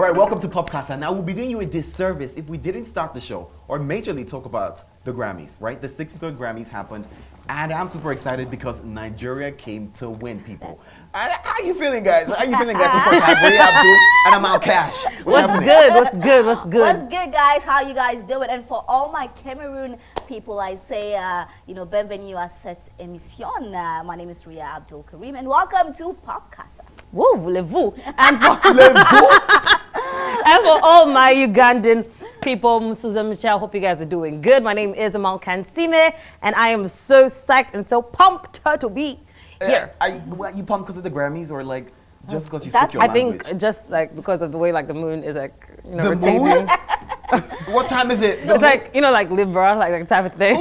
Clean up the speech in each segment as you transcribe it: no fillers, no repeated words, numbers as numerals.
All right, welcome to Pop Kasa. Now, we'll be doing you a disservice if we didn't start the show or majorly talk about the Grammys, right? The 63rd Grammys happened, and I'm super excited because Nigeria came to win, people. How you feeling, guys? How you feeling, guys? Of course, I have Ray Abdul and I'm out Cash. What's good? What's good? What's good? What's good, guys? How you guys doing? And for all my Cameroon people, I say, bienvenue à cette émission. My name is Ria Abdul Karim, and welcome to Pop Kasa. Woo, voulez-vous? And for, and for all my Ugandan people, Susan Michelle, hope you guys are doing good. My name is Amal Kansime, and I am so psyched and so pumped to be here. You pumped because of the Grammys or like just because you speak your I language? think just like because of the way like the moon is like, you know, The rotating. moon? What time is it? It's like, you know, like Libra, like that type of thing.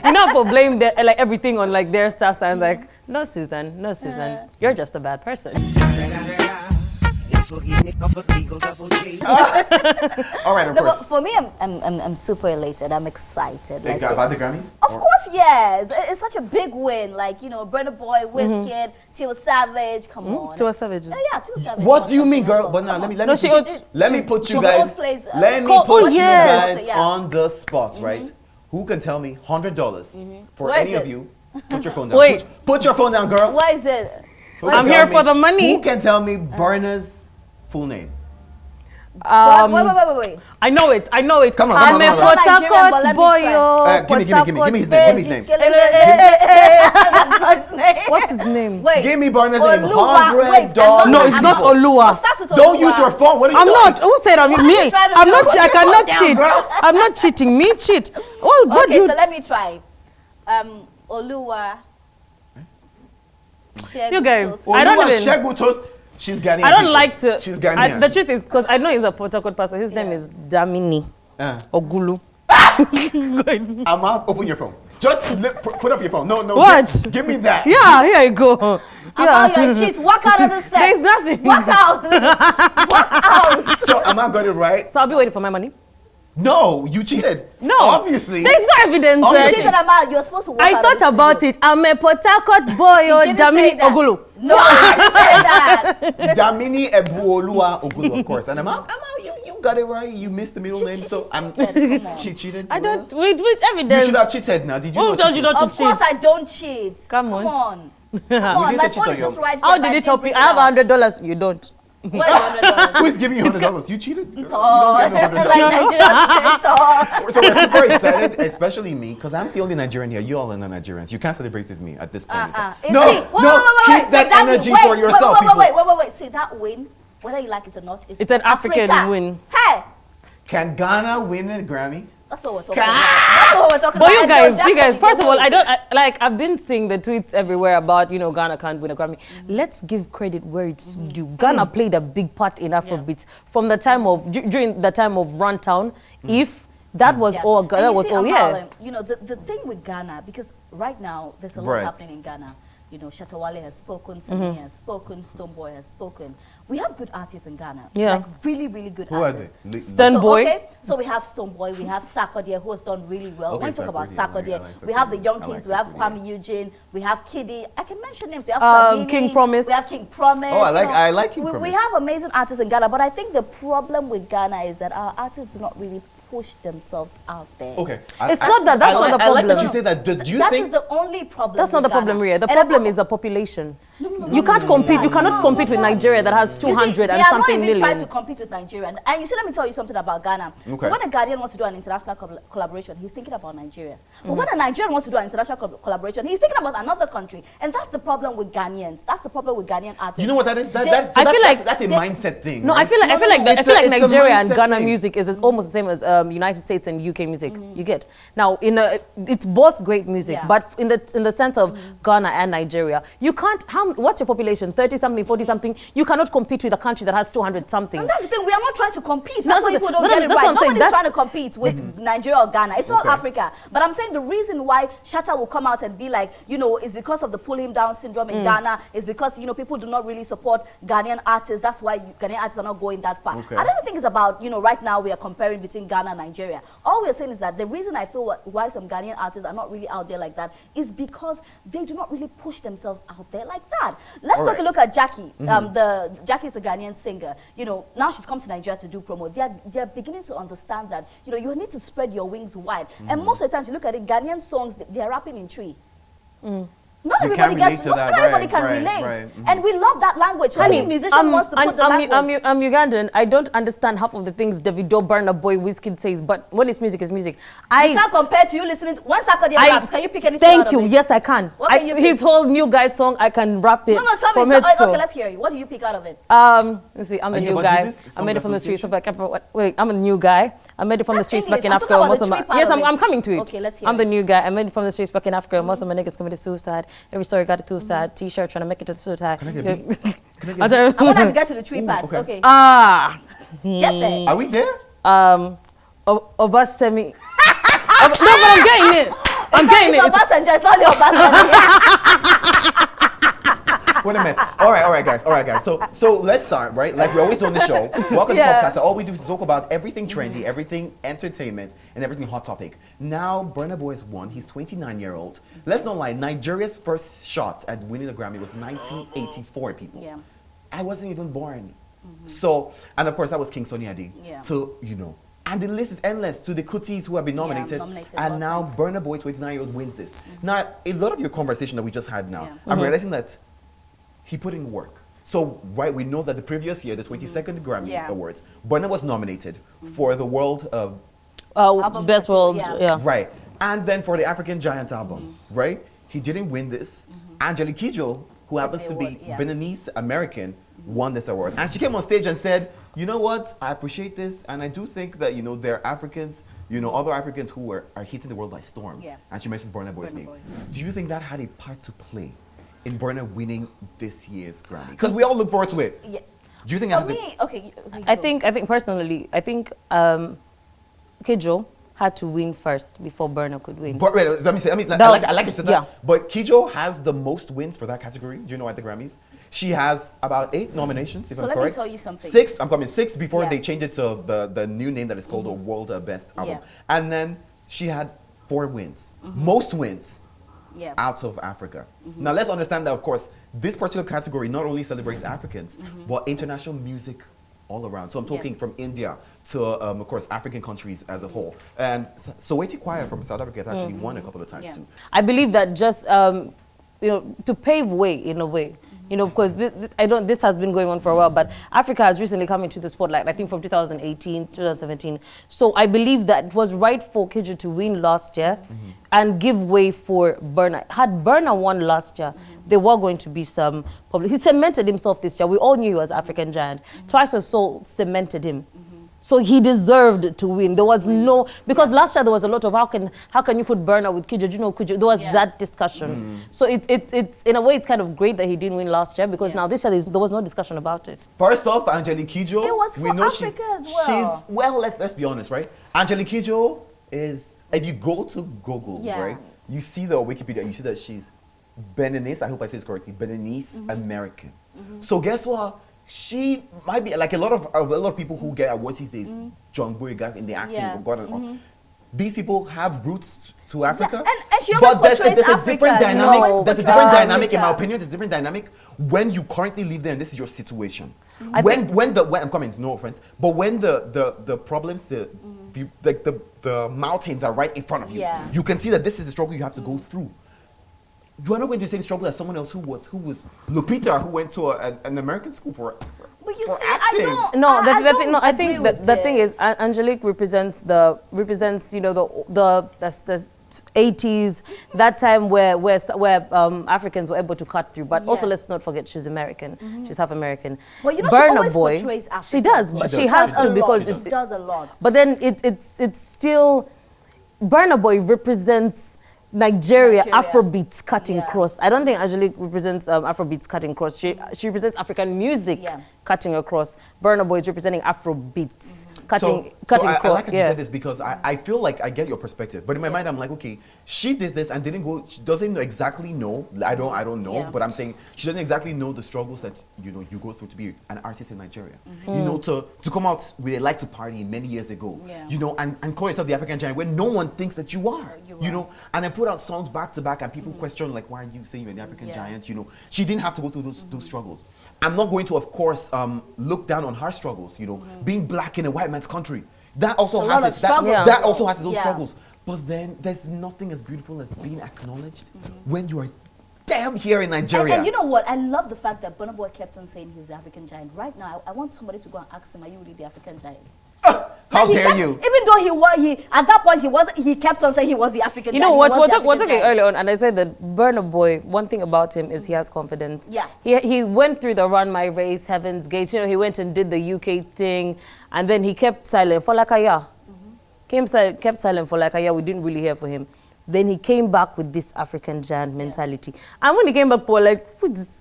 You know, for blame like everything on like their star signs. Like, no, Susan, you're just a bad person. All right, of course. But for me, I'm super elated. I'm excited. Like, About the Grammys? Of course, yes. It's such a big win. Like, Burna Boy, Wizkid, Tiwa Savage. Come on. Tiwa Savage. Yeah, Tiwa Savage. What do you mean, girl? But now let me put you guys on the spot, right? Who can tell me $100 for Where any is of it? you? Put your phone down. Wait. Put your phone down, girl. What is it? I'm here for the money. Who can tell me Burna's full name? Wait. I know it. Come on. I'm a Port Harcourt boy. Give me his name. That's not his name. What's his name? Wait. Give me Burna's name. Wait, $100. No, it's not Olua. Don't use your phone. What are you I'm doing? not. Who said I'm me? I'm not. Put I your cannot phone down, cheat. girl. I'm not cheating. Me cheat. What Okay, you? so let me try. Oluwa. You guys, Oluwa I don't even. Shegutos. She's Ghanaian. I don't like to. She's Ghanaian. The truth is, because I know he's a Port Harcourt person. His name is Damini Ogulu. Amma, open your phone. Just put up your phone. No. What? Give me that. Yeah, here you go. Yeah. You're cheats. Walk out of the set. There's nothing. Walk out. Walk out. So Amma got it right? So I'll be waiting for my money. No, you cheated. No. Obviously. There's no evidence. Obviously. Cheated, Amma. You're supposed to walk I out thought of the about studio. it. I'm a Port Harcourt boy, didn't Damini say that. Ogulu. No, I didn't say that. Damini Ebuolua Ogulu, of course. And Amma, you got it right. You missed the middle name. So Come on. she cheated. I Well, don't. Which You evidence? should have cheated now. Did you Who not told cheat? you not to Of course, cheat? I don't cheat. Come on. on. Come on. didn't My say cheat phone on is your- just right here. How and did I it help didn't you? bring I have out. $100. You don't. Where's $100? Who is giving you $100? You cheated. You Oh, don't get no $100. like Nigerians say, So we're super excited, especially me, because I'm the only Nigerian here. You all are not Nigerians. You can't celebrate with me at this point. in time. See, No, wait, keep that energy for yourself, people. Wait. See, that win, whether you like it or not, It's an African Africa. win. Hey, Can Ghana win a Grammy? that's what we're talking about. That's what we're talking But about. you guys, first of all, I've been seeing the tweets everywhere about, Ghana can't win a Grammy. Let's give credit where it's due. Ghana played a big part in Afrobeat from the time of, during the time of Runtown. If that was all, that was all, yeah. The thing with Ghana, because right now there's a lot happening in Ghana. Shatawale has spoken, Samini has spoken, Stonebwoy has spoken. We have good artists in Ghana. Yeah. Like really, really good Who artists. are they? Stonebwoy. So we have Stonebwoy, we have Sarkodie, who has done really well. Okay, When we talk about Sarkodie, I Sarkodie, like we have the Sarkodie. Young I Kings, like we have Sarkodie, Kwame Eugene, we have Kiddy. I can mention names. We have Sabini, King Promise. we have King Promise. Oh, I like King we Promise. have amazing artists in Ghana, but I think the problem with Ghana is that our artists do not really push themselves out there. Okay. It's not that. That's not the I like that problem. you say that. Do you That is think... the only problem. That's not the with Ghana. problem, Ria. The And problem apart is the population. No, You can't compete. You cannot compete with Nigeria that has You see, 200 they and are something not even trying to million. compete with Nigeria. And you see, let me tell you something about Ghana. Okay. So when a Ghanaian wants to do an international collaboration, he's thinking about Nigeria. But when a Nigerian wants to do an international collaboration, he's thinking about another country. And that's the problem with Ghanaians. That's the problem with Ghanaian artists. You know what that is? They- That's I feel like that's a mindset thing. No, right? I feel like it's a Nigeria and mindset Ghana thing. music is almost the same as United States and UK music. You get now it's both great music, Yeah. but in the sense of Ghana and Nigeria, you can't. What's your population? 30 something, 40 something. You cannot compete with a country that has 200 something. And that's the thing, we are not trying to compete. No, That's why so people the- don't no, get it that's what right. I'm saying. Nobody's trying to compete with Nigeria or Ghana. It's all Okay. Africa. But I'm saying the reason why Shatta will come out and be like, is because of the pull him down syndrome in Ghana. It's because, people do not really support Ghanaian artists. That's why Ghanaian artists are not going that far. Okay. I don't think it's about, right now we are comparing between Ghana and Nigeria. All we're saying is that the reason I feel why some Ghanaian artists are not really out there like that is because they do not really push themselves out there like that. sad. Let's All take a right. look at Jackie. Jackie's a Ghanaian singer. You know, now she's come to Nigeria to do promo. They're beginning to understand that, you know, you need to spread your wings wide. And most of the time, you look at it, Ghanaian songs, they're rapping in Twi. Not You everybody can gets, relate to not that, everybody right, can right, relate. right. And we love that language. Any musician wants to put the language. I'm Ugandan. I don't understand half of the things Davido, Burna Boy, Wizkid says, but when it's music, it's music. You can't compare to you listening to one Saturday raps. Can you pick anything out Thank of you. it? Yes, I can. What can you pick? His whole new guy song, I can rap it. No, tell from me. head to Okay, toe. let's hear you. What do you pick out of it? Let's see. I'm Are a you new about to do guy. this? I made it from the Song streets. Wait, I'm a new guy. I made it from the That's streets back in English. Africa. I'm talking Most about of the my, Twi yes, part of I'm it. coming to it. Okay, let's hear I'm the it. new guy. I made it from the streets back in Africa. Most of my niggas committed suicide. Every story got a suicide. T-shirt trying to make it to the suicide. Can I get a beat? Can I get a I'll beat? tell you- I want her to get to the Twi part. okay. Okay. Ah, Get there. Are we there? Obasemi. No, but I'm getting it. I'm getting It's it. Obasanjo. It's not the Obasanjo. What a mess. All right, guys. So let's start, right? Like we always do on the show. Welcome to Pop Kasa. All we do is talk about everything trendy, everything entertainment, and everything hot topic. Now, Burna Boy has won. He's 29-year-old. Let's not lie. Nigeria's first shot at winning the Grammy was 1984, people. Yeah. I wasn't even born. So, and of course, that was King Sonny Ade. Yeah. So, you know. And the list is endless to the Kutis who have been nominated. nominated And all now times. Burna Boy, 29-year-old, wins this. Now, a lot of your conversation that we just had now, Yeah. I'm realizing that he put in work. So, right, we know that the previous year, the 22nd Grammy Yeah. Awards, Burna was nominated for the World Album Best festival, world. yeah. Yeah. right, and then for the African Giant album, right? He didn't win this. Angelique Kidjo, who happens to be award, yeah. Beninese American, won this award. And she came on stage and said, you know what, I appreciate this, and I do think that, you know, there are Africans, you know, other Africans who are hitting the world by storm. Yeah. And she mentioned Burna Boy's Burna name. Boy. Do you think that had a part to play in Burna winning this year's Grammy? Because we all look forward to it. Yeah. Do you think For that had to... me, okay. I think personally, Kidjo had to win first before Burna could win. But wait, let me say, I That- like you said that. yeah. But Kidjo has the most wins for that category. Do you know at the Grammys? She has about 8 nominations, if So I'm let me correct. tell you something. 6, I'm coming 6 before Yeah. they changed it to the new name that is called the World Best Album. Yeah. And then she had 4 wins. Most wins Yeah. out of Africa. Now let's understand that, of course, this particular category not only celebrates Africans, but international music all around. So I'm talking from India to, of course, African countries as a whole. And Soweto Choir from South Africa has actually won a couple of times Yeah. too. I believe that just to pave way in a way, because this has been going on for a while, but Africa has recently come into the spotlight, I think from 2018, 2017. So I believe that it was right for Kidjo to win last year and give way for Burna. Had Burna won last year, there were going to be some problems. He cemented himself this year. We all knew he was African giant. Twice or so cemented him. So he deserved to win. There was no, because last year there was a lot of how can you put Burna with Kidjo? Do you know Kidjo? There was that discussion. So it's in a way it's kind of great that he didn't win last year, because now this year there was no discussion about it. First off, Angelique Kidjo. It was for Africa as well. She's, well, let's be honest, right? Angelique Kidjo is, if you go to Google, Yeah. right, you see the Wikipedia, you see that she's Beninese, I hope I say this correctly, Beninese American. So guess what? She might be like a lot of people who get awards these days, John Boyega in the acting, Yeah. God and these people have roots to Africa. and she always but there's portrays a different Africa. She dynamic. always There's a portrays different dynamic, in my Africa. opinion. There's a different dynamic when you currently live there and this is your situation. I When I'm coming, no offense, but when the problems, the mountains are right in front of you, Yeah. you can see that this is the struggle you have to go through. You are not going to the same struggle as someone else who was Lupita, who went to an American school for But you for see, acting. I don't. No, I the don't thing. No, I agree think with the thing is, this. Angelique represents the 80s, that time where Africans were able to cut through. But also, Yeah. let's not forget she's American. She's half American. But you know, she Burna always Boy, portrays Africa. she does, but She she does. has She to does. because she does a lot. But then it's still, Burna Boy represents Nigeria, Afrobeats cutting Yeah. across. I don't think Angelique represents Afrobeats cutting across. She represents African music Yeah. cutting across. Burna Boy is representing Afrobeats cutting cutting I crop. like how you said this because I feel like I get your perspective, but in my mind I'm like, okay, she did this and didn't go. She doesn't exactly know. I don't know, but I'm saying she doesn't exactly know the struggles that you go through to be an artist in Nigeria. You know, to come out with a like to party many years ago. You know, and call yourself the African giant when no one thinks that you are. You know, and then put out songs back to back and people question like, why are you saying you're the African giant? You know, she didn't have to go through those struggles. I'm not going to, of course, look down on her struggles. You know, being black in a white man's country. That also has its that also has its own struggles. But then there's nothing as beautiful as being acknowledged when you are damn here in Nigeria. And you know what? I love the fact that Burna Boy kept on saying he's the African giant. Right now, I want somebody to go and ask him, are you really the African giant? How dare you? Even though at that point he kept on saying he was the African giant. You know what? We're talking earlier on, and I said that Burna Boy. One thing about him is he has confidence. Yeah. He went through the Run My Race, Heaven's Gates. You know, he went and did the UK thing, and then he kept silent for like a year. Kept silent for like a year. We didn't really hear from him. Then he came back with this African giant mentality. And when he came back, we were like, who's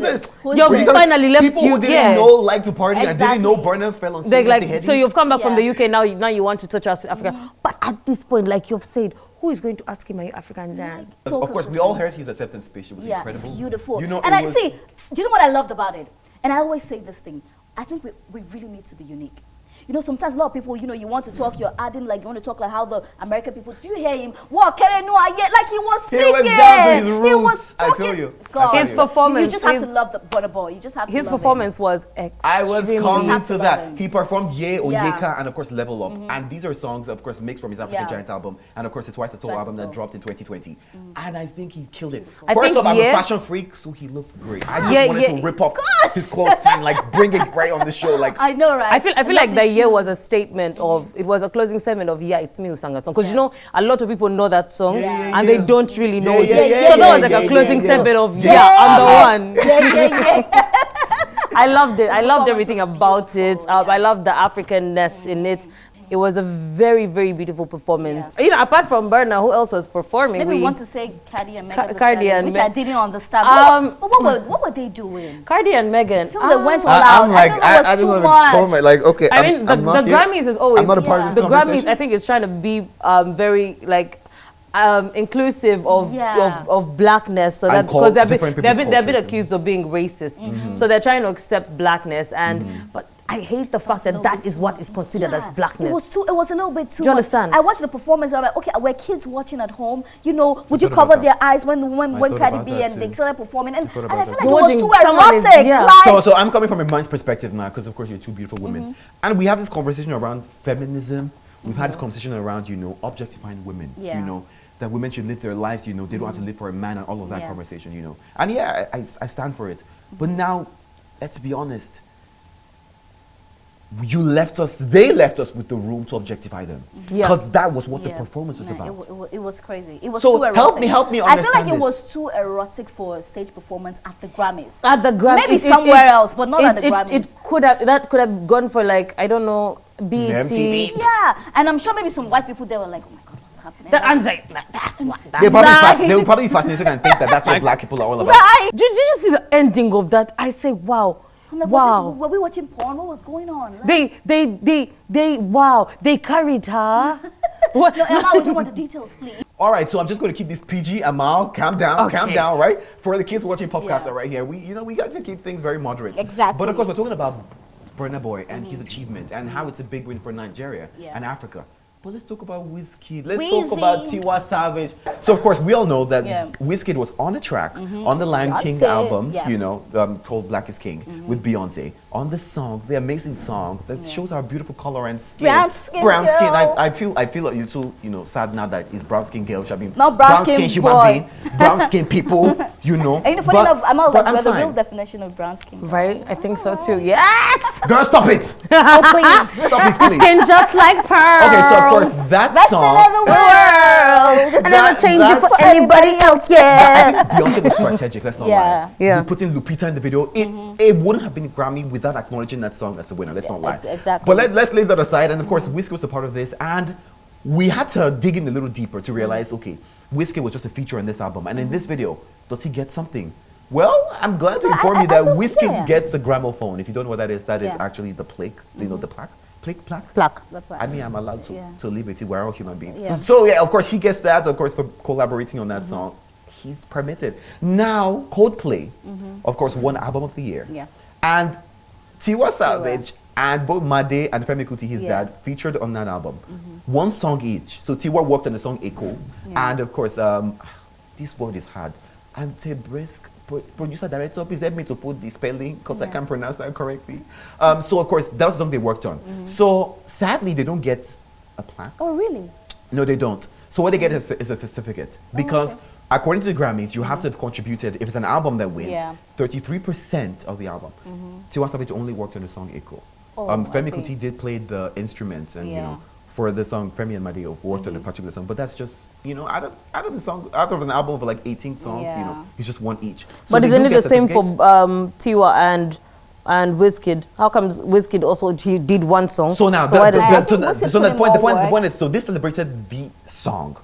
this? You finally left people who didn't know like to party and didn't know Burna fell on stage like, so you've come back from the UK, now you want to touch us Africa. But at this point, like you've said, who is going to ask him, are you African giant? So of course, we all heard his acceptance speech. It was incredible. Beautiful. You know, and do you know what I loved about it? And I always say this thing. I think we really need to be unique. You know, sometimes a lot of people, you know, you want to talk, you're adding, like, you want to talk like how the American people, do you hear him? What? Like he was speaking. He was down to his roots. He was talking. I feel you. God. His performance. You just have to love the Burna Boy. You just have to His love performance was extremely. I was coming to that. him. He performed Ye Onyeka and of course Level Up. And these are songs, of course, mixed from his African Giant album. And of course, the Twice the Soul album that dropped in 2020. And I think he killed it. First off, I'm a fashion freak, so he looked great. I just wanted to rip off his clothes and like bring it right on the show. Like I know, right? I feel like the year was a statement of, it was a closing statement of, it's me who sang that song. Because you know, a lot of people know that song and they don't really know it. So that was like a closing statement of, I'm the one. I loved it. I loved everything about it. I loved the Africanness in it. It was a very, very beautiful performance. You know, apart from Burna, who else was performing? Maybe we want to say Cardi and Megan, which I didn't understand. What were they doing? Cardi and Megan. I feel they went all out. I don't know. Like, okay, I mean, the Grammys is always. I'm not a part of this conversation. The Grammys, I think, is trying to be very like. Inclusive of blackness, so that because they've been accused of being racist, so they're trying to accept blackness, and but I hate the fact that is what is considered as blackness. It was a little bit too. Do you understand? I watched the performance. I'm like, okay, we're kids watching at home. You know, would you cover their eyes when Cardi B and they started performing? And I feel like it was too erotic. So I'm coming from a man's perspective now, because of course you're two beautiful women, and we have this conversation around feminism. We've had this conversation around, you know, objectifying women. You know, that women should live their lives, you know, they don't have to live for a man and all of that conversation, you know. And I stand for it. But now, let's be honest, they left us with the room to objectify them. Because that was what the performance was about. It was crazy. It was so too erotic. help me understand I feel like it this. was too erotic for a stage performance at the Grammys. At the Grammys. Maybe somewhere else, but not at the Grammys. That could have gone for like, I don't know, BET. Yeah, and I'm sure maybe some white people, they were like, oh my God, what's happening? That's what. They will probably be fascinated and think that that's what black people are all about. Right. Did you see the ending of that? I say, wow. I'm like, wow. Were we watching porn? What was going on? Like, they carried her. No, Emma, we don't want the details, please. All right, so I'm just going to keep this PG. Amal, calm down, right? For the kids watching Pop Kasa right here, we got to keep things very moderate. Exactly. But of course, we're talking about Burna Boy and his achievement and how it's a big win for Nigeria and Africa. But let's talk about Wizkid. Let's talk about Tiwa Savage. So of course we all know that Wizkid was on a track on the Lion King album, you know, called Black is King with Beyonce. On the song, the amazing song that shows our beautiful color and skin. Brown skin. I feel like you too, you know, sad now that it's brown skin girl. I mean, not brown skin human being, brown skin people, you know. And you know, funny enough, I'm all like, the real definition of brown skin. Right? I think so too. Yes! Girl, stop it! Oh, please. Stop it, please. Skin just like pearl. Okay, so of course that song. The world. I never change it for anybody else. I think Beyonce was strategic. Let's not lie. Yeah. We put in Lupita in the video. It wouldn't have been a Grammy without acknowledging that song as a winner. Let's not lie. Exactly. But let's leave that aside. And of course, Wizkid was a part of this, and we had to dig in a little deeper to realize, okay, Wizkid was just a feature in this album, and in this video, does he get something? Well, I'm glad to inform you that Wizkid gets a gramophone. If you don't know what that is actually the plaque. You know, the plaque. Plaque. I mean, I'm allowed to leave it. We're all human beings. Yeah. So yeah, of course, he gets that. Of course, for collaborating on that song, he's permitted. Now, Coldplay, of course, won Album of the Year. Yeah. And Tiwa Savage and both Made and Femi Kuti, his dad, featured on that album. One song each. So Tiwa worked on the song Echo. And of course, this word is hard. Antebrisk. Producer director, please help me to put the spelling because I can't pronounce that correctly. So of course that was the song they worked on. So sadly they don't get a plaque. Oh really? No, they don't. So what they get is a certificate because according to the Grammys, you have to have contributed, if it's an album that wins, 33% of the album. Tiwa Savage only worked on the song Echo. Femi Kuti did play the instruments and you know, for the song Femi and Made worked on a particular song, but that's just, you know, out of an album of like 18 songs, you know, it's just one each. So but isn't it the same for Tiwa and Wizkid? How comes Wizkid also he did one song? So now, so the point is, so they celebrated the song,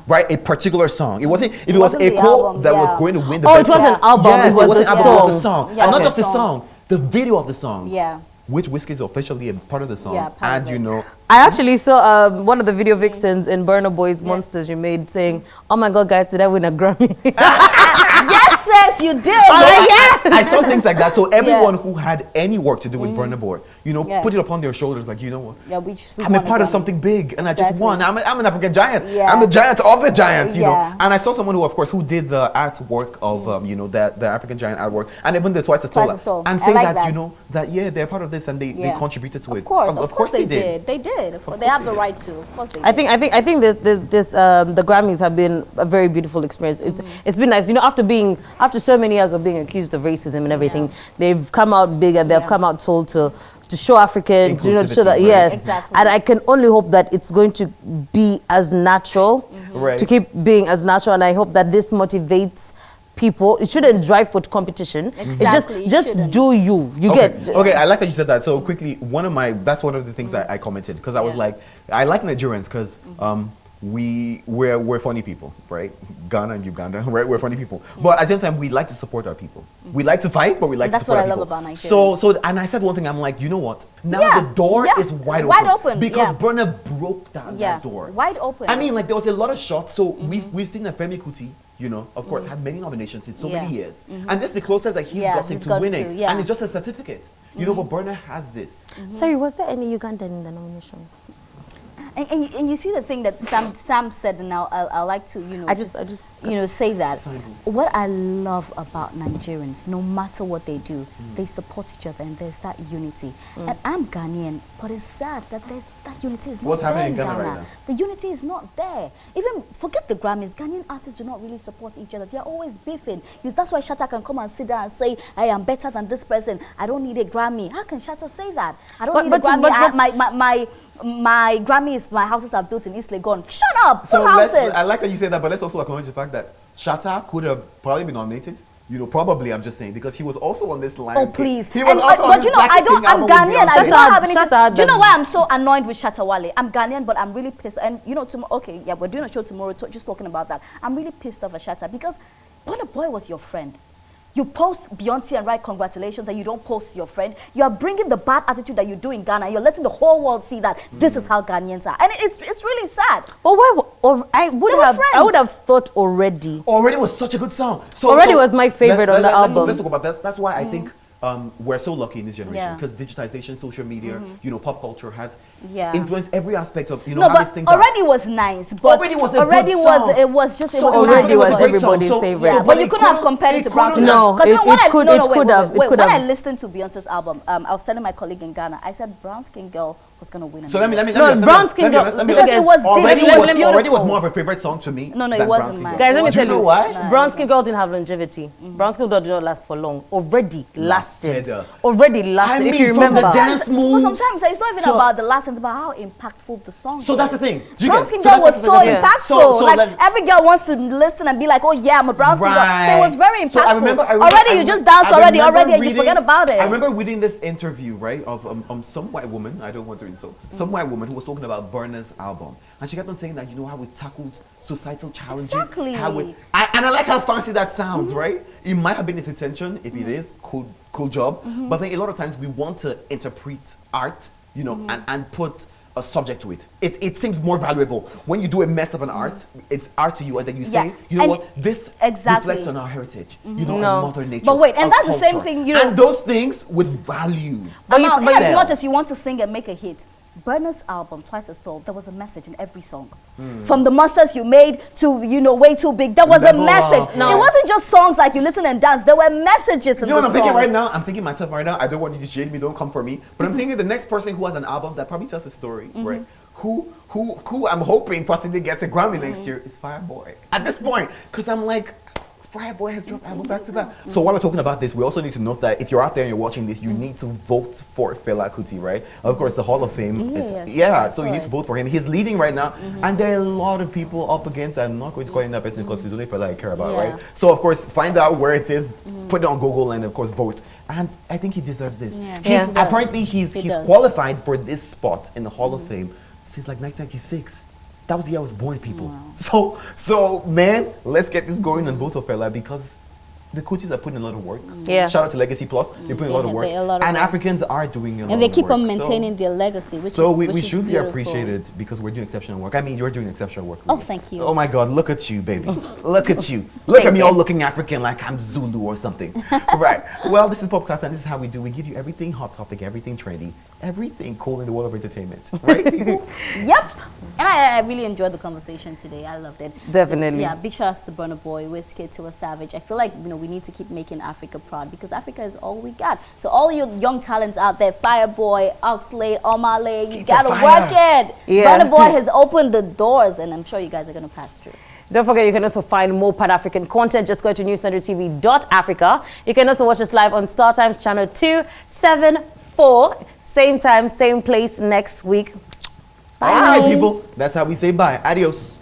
right? A particular song. It wasn't. If it was Echo that was going to win the best it was song. an album. Yes, it was wasn't a album. song. It was a song, and not just the song, the video of the song. Yeah. Which Wizkid is officially a part of the song, Yeah, and you know. I actually saw one of the video vixens in Burna Boy's Monsters you made saying, "Oh my God, guys, did I win a Grammy?" Yes, sis, you did. So I saw things like that. So everyone who had any work to do with Burna Boy, you know, put it upon their shoulders, like, you know what? Yeah, I'm a part of something big, and I just won. I'm an African giant. Yeah. I'm the giant of the giants, you know. And I saw someone who, of course, who did the artwork of, you know, the African giant artwork, and even the Twice as Tall, and saying that, you know, that they're part of this, and they contributed to it. Of course they did. They did. They have the right to. Of course they did. I think this the Grammys have been a very beautiful experience. It's been nice, you know, after so many years of being accused of racism and everything, they've come out big and they've come out told to show African, you know, to show that Exactly. And I can only hope that it's going to be as natural, to keep being as natural, and I hope that this motivates people. It shouldn't drive for competition. Exactly. It just do you. You get. Okay, I like that you said that. So quickly, that's one of the things that I commented, because I was like, I like Nigerians because we're funny people, right? Ghana and Uganda, right? We're funny people. But at the same time, we like to support our people. We like to fight, but we like to support our people. That's what I love about Nigerians. So, and I said one thing, I'm like, you know what? Now the door is wide open. Because Burna broke down that door. Wide open. I mean, like, there was a lot of shots. So we've seen that Femi Kuti, you know, of course, had many nominations in so many years. And this is the closest that he's gotten to winning. And it's just a certificate. You know, but Burna has this. Sorry, was there any Ugandan in the nomination? And you see the thing that Sam said, and I like to, you know, I just you know, say that. What I love about Nigerians, no matter what they do, they support each other, and there's that unity. And I'm Ghanaian, but it's sad that that unity is not What's there happening in in Ghana Ghana. right now? The unity is not there. Even forget the Grammys, Ghanaian artists do not really support each other. They're always beefing. That's why Shatta can come and sit down and say, "Hey, I'm better than this person. I don't need a Grammy." How can Shatta say that? I don't need a Grammy. My Grammys, my houses are built in East Legon. Shut up! So houses. I like that you say that, but let's also acknowledge the fact that Shatta could have probably been nominated. You know, probably, I'm just saying, because he was also on this line. Oh, please. He was also on but this you know, I'm Ghanaian. I do not have anything. Do you know why I'm so annoyed with Shatta Wale? I'm Ghanaian, but I'm really pissed. And you know, we're doing a show tomorrow just talking about that. I'm really pissed off at Shatta because Burna Boy was your friend. You post Beyonce and write congratulations, and you don't post your friend. You are bringing the bad attitude that you do in Ghana. You're letting the whole world see that this is how Ghanaians are, and it's really sad. But why? I would have thought already. Already was such a good song. So was my favorite on the album. Let's talk about that. That's why I think we're so lucky in this generation, because digitization, social media, you know, pop culture has influenced every aspect of, you know, how these things already was nice, but already was a good song. It was just already was everybody's favorite. Yeah, but you couldn't have compared it to Brown Skin Girl. No, it could have. When I listened to Beyonce's album, I was telling my colleague in Ghana, I said Brown Skin Girl was going to win. So let me Brown Skin Girl, because it was already was more of a favorite song to me. No, it wasn't mine. Guys, let me tell you why. Brown Skin Girl didn't have longevity. Brown Skin Girl did not last for long. Already lasted. If you remember. Sometimes it's not even about the last, it's about how impactful the song is. So that's the thing. Brown Skin Girl was so impactful. Like every girl wants to listen and be like, "Oh yeah, I'm a Brown Skin Girl." So it was very impactful. So I remember already you just danced already, and you forget about it. I remember reading this interview, right, of some white woman. I don't want to insult some white woman who was talking about Burna's album, and she kept on saying that, you know, how we tackled societal challenges. Exactly. And I like how fancy that sounds, right? It might have been his intention. If it is, cool job. But then a lot of times we want to interpret art you know, and put a subject to it. It seems more valuable when you do a mess of an art. It's art to you, and then you say, you know what, this reflects on our heritage, you know, on Mother Nature. But wait, and our that's the same culture. thing, you know. And those things with value. But as sell. much as you want to sing and make a hit, Burna's album, Twice as Tall, there was a message in every song. From the monsters you made to, you know, Way Too Big, there was a message. No. It wasn't just songs like you listen and dance. There were messages in You know the what I'm thinking songs. right now? I'm thinking myself right now. I don't want you to shade me. Don't come for me. But I'm thinking the next person who has an album that probably tells a story, right? Who I'm hoping possibly gets a Grammy next year is Fireboy. At this point, because I'm like, Fireboy has dropped album back to back. So while we're talking about this, we also need to note that if you're out there and you're watching this, you need to vote for Fela Kuti, right? Of course, the Hall of Fame. So you need to vote for him. He's leading right now, and there are a lot of people up against. I'm not going to call him that person because it's only Fela I care about, right? So of course, find out where it is, put it on Google, and of course, vote. And I think he deserves this. Apparently, he's qualified for this spot in the Hall of Fame since like 1996. That was the year I was born, people. Wow. So man, let's get this going on both of Fela because the coaches are putting a lot of work. Shout out to Legacy Plus. They're putting a lot of work. And Africans are doing a lot of work. And they keep on maintaining their legacy, which is we should be beautiful. appreciated because we're doing exceptional work. I mean, you're doing exceptional work. Oh, really. thank you. Oh my God, look at you, baby. Look at you. Look at me all looking African like I'm Zulu or something. Right. Well, this is Pop Kasa, and this is how we do. We give you everything hot topic, everything trendy, everything cool in the world of entertainment. Right, people? Yep. And I really enjoyed the conversation today. I loved it. Definitely. So, big shout out to Burna Boy, Wizkid, Tiwa Savage. I feel like, you know, we need to keep making Africa proud because Africa is all we got. So all you young talents out there, Fireboy, Oxlade, Omale, you gotta work it. Burna Boy has opened the doors, and I'm sure you guys are gonna pass through. Don't forget, you can also find more Pan-African content. Just go to newscentertv.africa. You can also watch us live on Star Times channel 274. Same time, same place next week. Bye. All right, people. That's how we say bye. Adios.